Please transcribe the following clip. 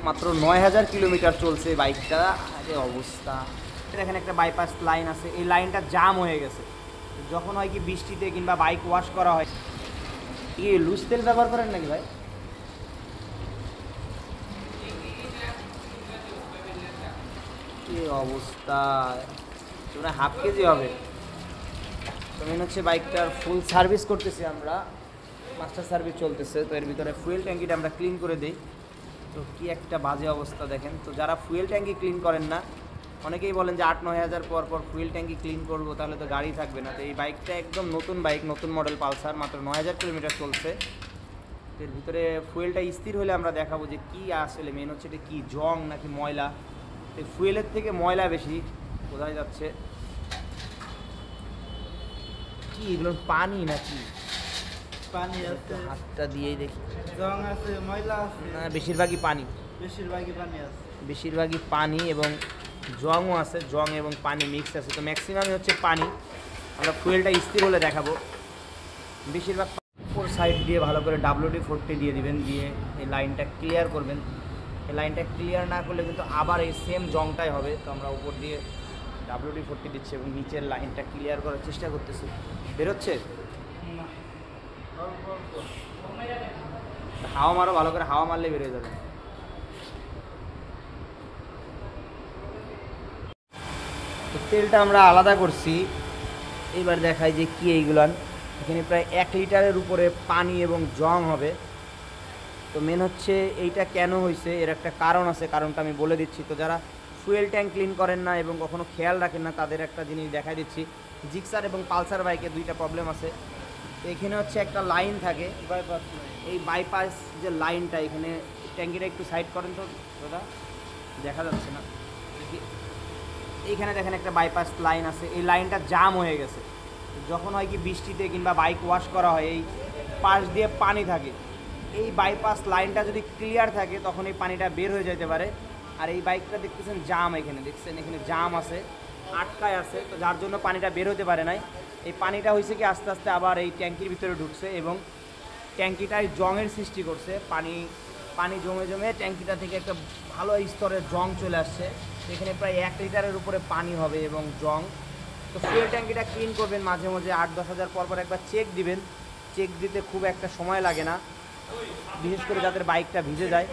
মাত্র ৯,০০০ কিলোমিটার চলছে বাইকটা। আরে অবস্থা, দেখেন একটা বাইপাস লাইন আছে, এই লাইনটা জাম হয়ে গেছে। যখন হয় কি বৃষ্টিতে কিংবা বাইক ওয়াশ করা হয়, কি লুজ তেল ব্যবহার করেন নাকি ভাই? কি অবস্থা, তোমরা হাফ কেজি হবে। তো মেন হচ্ছে বাইকটার ফুল সার্ভিস করতেছি আমরা, মাস্টার সার্ভিস চলতেছে। তো এর ভিতরে ফুয়েল ট্যাঙ্কিটা আমরা ক্লিন করে দিই। তো কি একটা বাজে অবস্থা দেখেন। তো যারা ফুয়েল ট্যাঙ্কি ক্লিন করেন না, অনেকেই বলেন যে ৮-৯ হাজার পর পর ফুয়েল ট্যাঙ্কি ক্লিন করবো, তাহলে তো গাড়ি থাকবে না। তো এই বাইকটা একদম নতুন বাইক, নতুন মডেল পালসার, মাত্র ৯,০০০ কিলোমিটার চলছে। এর ভিতরে ফুয়েলটা স্থির হলে আমরা দেখাবো যে কি আসলে মেন হচ্ছে এটা কি জং নাকি ময়লা। এই ফুয়েলের থেকে ময়লা বেশি বোঝা যাচ্ছে। কি এগুলো পানি নাকি? পানি আছে, হাতটা দিয়েই দেখি। জং আছে, ময়লা আছে, না, বেশিরভাগই পানি, বেশিরভাগই পানি আছে। বেশিরভাগই পানি এবং জংও আছে, জং এবং পানি মিক্স আছে। তো ম্যাক্সিমামই হচ্ছে পানি। আমরা ফুয়েলটা স্থির হলে দেখাবো। বেশিরভাগ ফোর সাইড দিয়ে ভালো করে WD-40 দিয়ে দিবেন, দিয়ে এই লাইনটা ক্লিয়ার করবেন। এই লাইনটা ক্লিয়ার না করলে কিন্তু আবার এই সেম জংটাই হবে। তো আমরা উপর দিয়ে WD-40 দিচ্ছি এবং নিচের লাইনটা ক্লিয়ার করার চেষ্টা করতেছি। বেরোচ্ছে, হাওয়া মারো ভালো করে, হাওয়া মারলে বেরিয়ে যাবে। তো তেলটা আমরা আলাদা করছি। এবার দেখাই যে কি এইগুলান। এখানে প্রায় 1 লিটারের উপরে পানি এবং জং হবে। তো মেন হচ্ছে এইটা কেন হয়েছে, এর একটা কারণ আছে, কারণটা আমি বলে দিচ্ছি। তো যারা ফুয়েল ট্যাঙ্ক ক্লিন করেন না এবং কখনো খেয়াল রাখেন না, তাদের একটা জিনিস দেখাই দিচ্ছি। জিক্সার এবং পালসার বাইকে দুইটা প্রবলেম আছে। তো এখানে হচ্ছে একটা লাইন থাকে, এই বাইপাস যে লাইনটা, এখানে ট্যাঙ্কিটা একটু সাইড করেন তো দাদা, দেখা যাচ্ছে না। এইখানে দেখেন একটা বাইপাস লাইন আছে, এই লাইনটা জাম হয়ে গেছে। যখন হয় কি বৃষ্টিতে কিংবা বাইক ওয়াশ করা হয়, এই পাশ দিয়ে পানি থাকে। এই বাইপাস লাইনটা যদি ক্লিয়ার থাকে তখন এই পানিটা বের হয়ে যেতে পারে। আর এই বাইকটা দেখতেছেন জাম, এখানে দেখছেন এখানে জাম আছে, আটকায় আছে। তো যার জন্য পানিটা বের হতে পারে নাই। এই পানিটা হয়েছে কি আস্তে আস্তে আবার এই ট্যাঙ্কির ভিতরে ঢুকছে এবং ট্যাঙ্কিটায় জংয়ের সৃষ্টি করছে। পানি জমে জমে ট্যাঙ্কিটা থেকে একটা ভালো স্তরের জং চলে আসছে। এখানে প্রায় 1 লিটারের উপরে পানি হবে এবং জং। তো ফুয়েল ট্যাঙ্কিটা ক্লিন করবেন মাঝে মাঝে, 8-10 হাজার পর পর একবার চেক দিবেন। চেক দিতে খুব একটা সময় লাগে না, বিশেষ করে যাদের বাইকটা ভিজে যায়